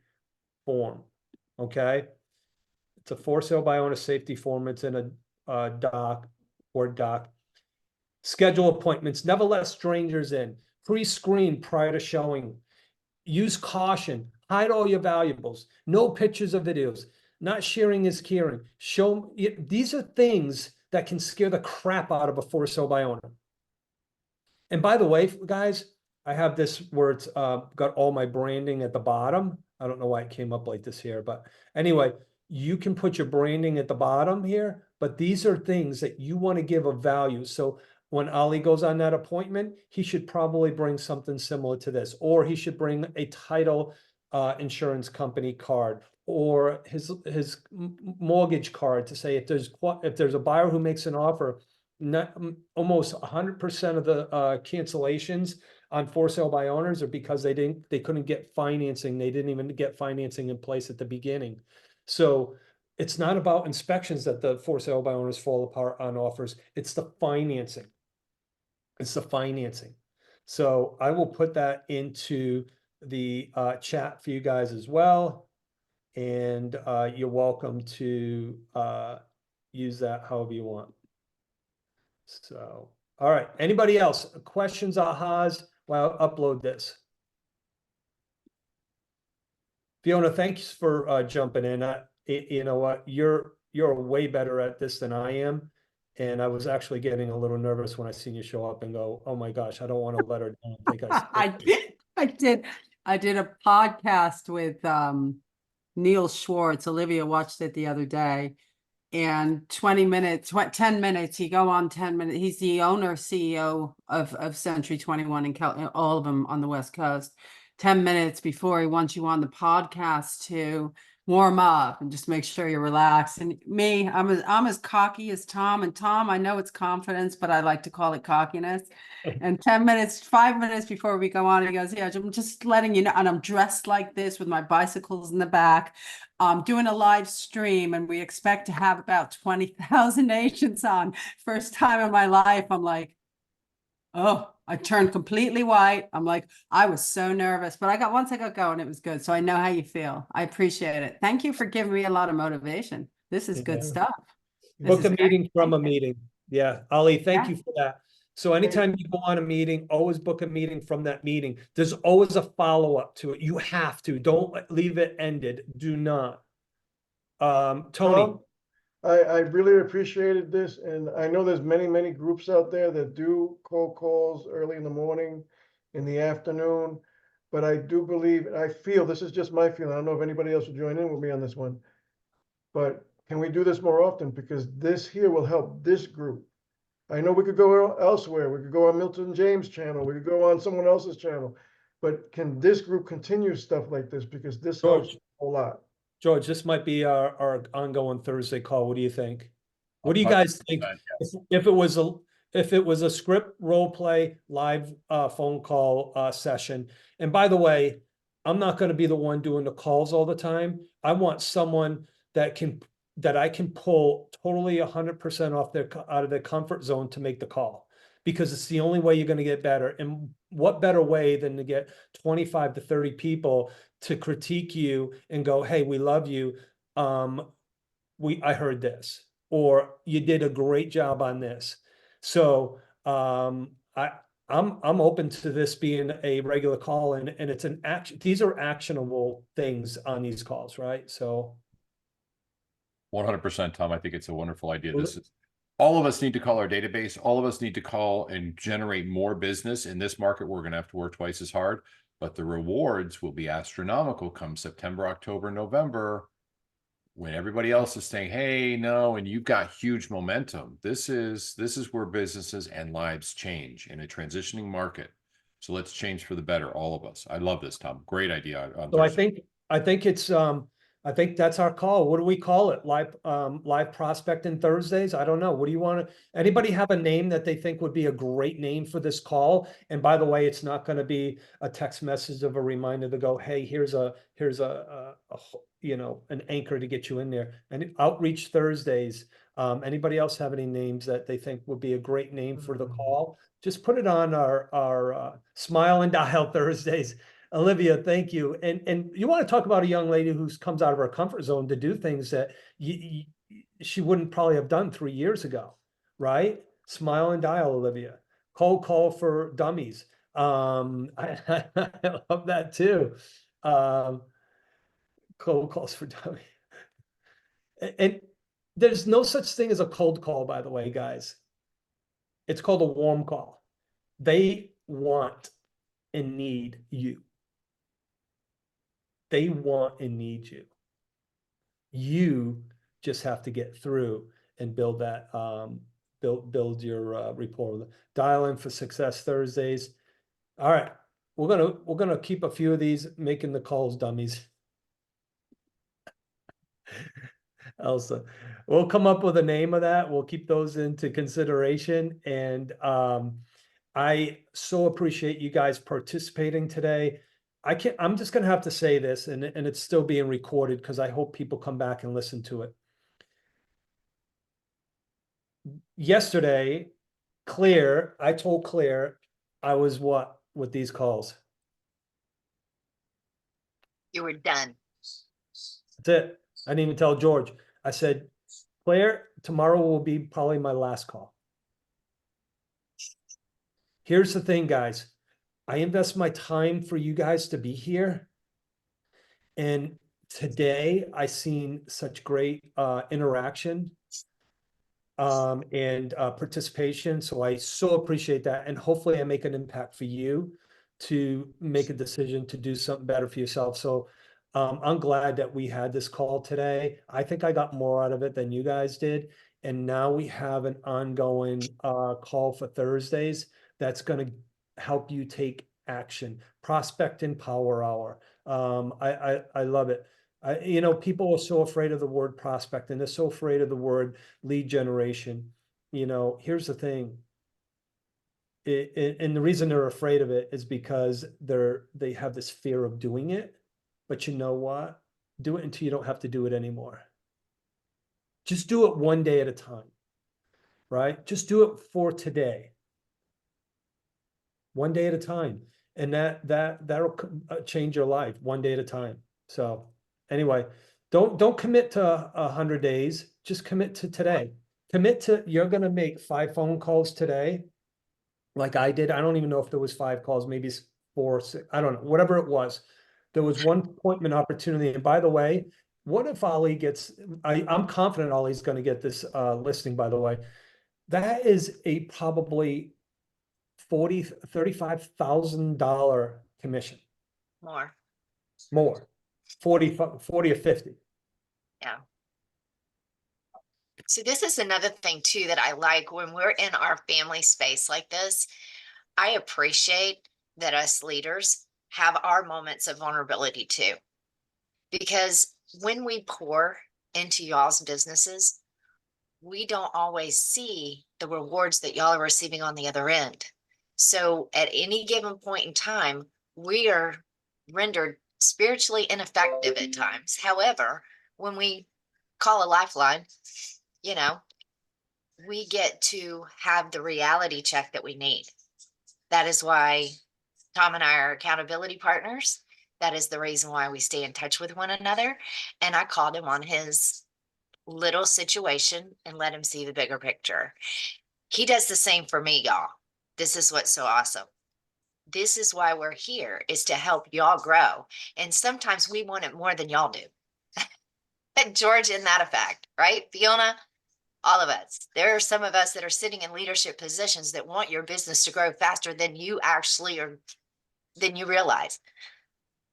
Speaker 1: form. Okay. It's a for sale by owner safety form. It's in a Word doc. Schedule appointments, never let strangers in. Pre-screen prior to showing. Use caution. Hide all your valuables. No pictures or videos. Not sharing is caring. These are things that can scare the crap out of a for sale by owner. And by the way, guys, I have this where it's got all my branding at the bottom. I don't know why it came up like this here, but anyway, you can put your branding at the bottom here, but these are things that you want to give a value. So when Ali goes on that appointment, he should probably bring something similar to this, or he should bring a title insurance company card, or his mortgage card to say if there's a buyer who makes an offer, almost 100% of the cancellations on for sale by owners are because they couldn't get financing. They didn't even get financing in place at the beginning. So it's not about inspections that the for sale by owners fall apart on offers. It's the financing. It's the financing. So I will put that into the chat for you guys as well. And you're welcome to use that however you want. So, all right. Anybody else? Questions, ahas? Well, I'll upload this. Fiona, thanks for jumping in. You know what? You're way better at this than I am. And I was actually getting a little nervous when I seen you show up and go, oh my gosh, I don't want to let her down.
Speaker 8: I did a podcast with Neil Schwartz. Olivia watched it the other day, and 10 minutes, he go on 10 minutes. He's the owner, CEO of Century 21 and all of them on the West Coast. 10 minutes before he wants you on the podcast to warm up and just make sure you're relaxed. And me, I'm as cocky as Tom, and Tom, I know it's confidence, but I like to call it cockiness. And 5 minutes before we go on, he goes, yeah, I'm just letting you know. And I'm dressed like this with my bicycles in the back, doing a live stream, and we expect to have about 20,000 agents on. First time in my life, I'm like, oh, I turned completely white. I'm like, I was so nervous, but once I got going, it was good. So I know how you feel. I appreciate it. Thank you for giving me a lot of motivation. This is good stuff.
Speaker 1: Book a meeting from a meeting. Yeah, Ali, thank you for that. So anytime you go on a meeting, always book a meeting from that meeting. There's always a follow-up to it. You have to. Don't leave it ended. Do not. Tony.
Speaker 3: I really appreciated this, and I know there's many groups out there that do cold calls early in the morning, in the afternoon, but I do believe, and I feel, this is just my feeling, I don't know if anybody else will join in with me on this one, but can we do this more often? Because this here will help this group. I know we could go elsewhere. We could go on Milton James' channel. We could go on someone else's channel, but can this group continue stuff like this? Because this helps a whole lot.
Speaker 1: George, this might be our ongoing Thursday call. What do you think? What do you guys think?
Speaker 2: 100%,
Speaker 1: If it was a script role play live phone call session, and by the way, I'm not going to be the one doing the calls all the time. I want someone that I can pull totally 100% out of their comfort zone to make the call, because it's the only way you're going to get better. And what better way than to get 25 to 30 people to critique you and go, "Hey, we love you. I heard this," or "You did a great job on this." So I'm open to this being a regular call, and it's an action. These are actionable things on these calls, right? So
Speaker 2: 100%, Tom. I think it's a wonderful idea. All of us need to call our database. All of us need to call and generate more business. In this market, we're going to have to work twice as hard, but the rewards will be astronomical come September, October, November, when everybody else is saying, "Hey, no," and you've got huge momentum. This is where businesses and lives change in a transitioning market. So let's change for the better, all of us. I love this, Tom. Great idea.
Speaker 1: So I think it's I think that's our call. What do we call it? Live prospecting Thursdays? I don't know. What do you want to, anybody have a name that they think would be a great name for this call? And by the way, it's not going to be a text message of a reminder to go, "Hey, here's a you know, an anchor to get you in there." And Outreach Thursdays. Anybody else have any names that they think would be a great name for the call? Just put it on our Smile and Dial Thursdays. Olivia, thank you. And you want to talk about a young lady who comes out of her comfort zone to do things that she wouldn't probably have done 3 years ago, right? Smile and Dial, Olivia. Cold call for dummies. I love that too. Cold calls for dummies. And there's no such thing as a cold call, by the way, guys. It's called a warm call. They want and need you. They want and need you. You just have to get through and build that, build your rapport. Dial in for Success Thursdays. All right, we're gonna keep a few of these, making the calls dummies. Elsa, we'll come up with a name of that. We'll keep those into consideration. And I so appreciate you guys participating today. I'm just going to have to say this, and it's still being recorded because I hope people come back and listen to it. Yesterday, I told Claire I was what with these calls?
Speaker 5: You were done.
Speaker 1: That's it. I didn't even tell George. I said, "Claire, tomorrow will be probably my last call." Here's the thing, guys. I invest my time for you guys to be here. And today I seen such great interaction and participation. So I so appreciate that. And hopefully I make an impact for you to make a decision to do something better for yourself. So I'm glad that we had this call today. I think I got more out of it than you guys did. And now we have an ongoing call for Thursdays that's going to help you take action. Prospecting Power Hour. I love it. You know, people are so afraid of the word prospect, and they're so afraid of the word lead generation. You know, here's the thing. And the reason they're afraid of it is because they have this fear of doing it. But you know what? Do it until you don't have to do it anymore. Just do it one day at a time, right? Just do it for today. One day at a time. And that'll change your life one day at a time. So anyway, don't commit to 100 days. Just commit to today. Commit to, you're going to make 5 phone calls today. Like I did. I don't even know if there was 5 calls, maybe 4, 6, I don't know, whatever it was. There was one appointment opportunity. And by the way, what if Ollie gets, I'm confident Ollie's going to get this listing, by the way. That is a probably $35,000 commission.
Speaker 5: More.
Speaker 1: 40 or 50.
Speaker 5: Yeah. So this is another thing too that I like when we're in our family space like this. I appreciate that us leaders have our moments of vulnerability too. Because when we pour into y'all's businesses, we don't always see the rewards that y'all are receiving on the other end. So at any given point in time, we are rendered spiritually ineffective at times. However, when we call a lifeline, you know, we get to have the reality check that we need. That is why Tom and I are accountability partners. That is the reason why we stay in touch with one another. And I called him on his little situation and let him see the bigger picture. He does the same for me, y'all. This is what's so awesome. This is why we're here, is to help y'all grow. And sometimes we want it more than y'all do. And George, in that effect, right? Fiona, all of us. There are some of us that are sitting in leadership positions that want your business to grow faster than you actually are, than you realize.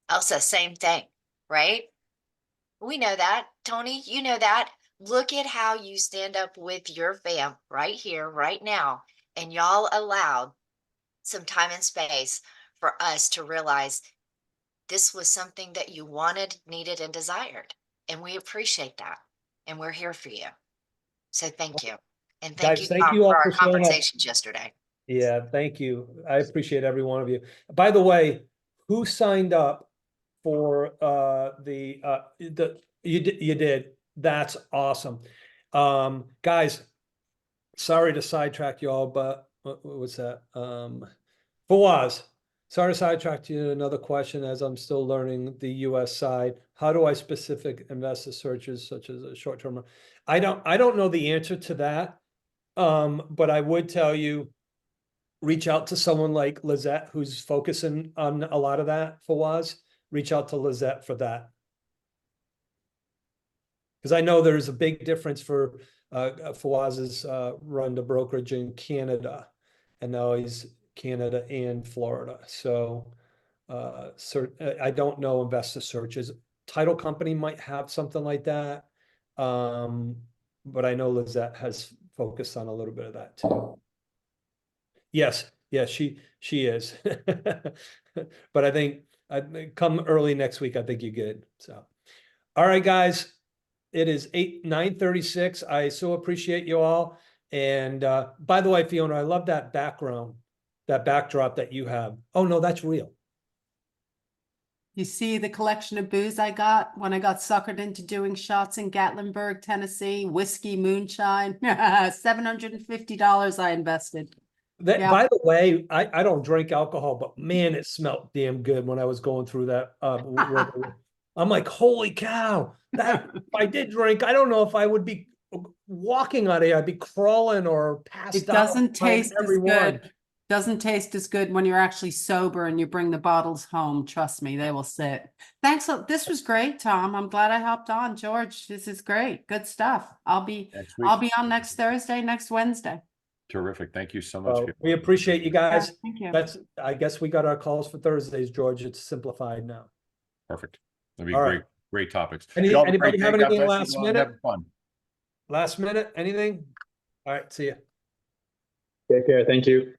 Speaker 5: Elsa, same thing, right? We know that. Tony, you know that. Look at how you stand up with your fam right here, right now. And y'all allowed some time and space for us to realize this was something that you wanted, needed, and desired. And we appreciate that. And we're here for you. So thank you. And thank
Speaker 1: Guys,
Speaker 5: you,
Speaker 1: thank
Speaker 5: Tom,
Speaker 1: you all
Speaker 5: for our
Speaker 1: for showing up.
Speaker 5: conversations yesterday.
Speaker 1: Yeah, thank you. I appreciate every one of you. By the way, who signed up for you did. That's awesome. Guys, sorry to sidetrack y'all, but what was that? Fawaz, sorry to sidetrack you. Another question as I'm still learning the US side. How do I specific investor searches such as a short term? I don't know the answer to that. But I would tell you, reach out to someone like Lizette, who's focusing on a lot of that. Fawaz, reach out to Lizette for that. Because I know there's a big difference for Fawaz's run the brokerage in Canada, and now he's Canada and Florida. So I don't know investor searches. Title company might have something like that. But I know Lizette has focused on a little bit of that too. Yes, she is. But I think come early next week, I think you're good. So, all right, guys, it is 9:36. I so appreciate you all. And by the way, Fiona, I love that background, that backdrop that you have. Oh no, that's real.
Speaker 8: You see the collection of booze I got when I got suckered into doing shots in Gatlinburg, Tennessee, whiskey, moonshine, $750 I invested. Yeah.
Speaker 1: By the way, I don't drink alcohol, but man, it smelled damn good when I was going through that. I'm like, holy cow, that if I did drink, I don't know if I would be walking on it. I'd be crawling or passed
Speaker 8: It
Speaker 1: out.
Speaker 8: doesn't taste as
Speaker 1: everyone.
Speaker 8: good. Doesn't taste as good when you're actually sober and you bring the bottles home. Trust me, they will sit. Thanks. This was great, Tom. I'm glad I hopped on. George, this is great. Good stuff. I'll be on next Thursday, next Wednesday.
Speaker 2: Terrific. Thank you so much.
Speaker 1: We appreciate you guys.
Speaker 8: Yeah, thank you.
Speaker 1: I guess we got our calls for Thursdays, George. It's simplified now.
Speaker 2: Perfect. That'd be
Speaker 1: All
Speaker 2: great.
Speaker 1: right.
Speaker 2: Great topics.
Speaker 1: Anybody have
Speaker 2: God
Speaker 1: anything
Speaker 2: bless
Speaker 1: last
Speaker 2: you all.
Speaker 1: minute?
Speaker 2: Have fun.
Speaker 1: Last minute, anything? All right, see ya.
Speaker 12: Take care. Thank you.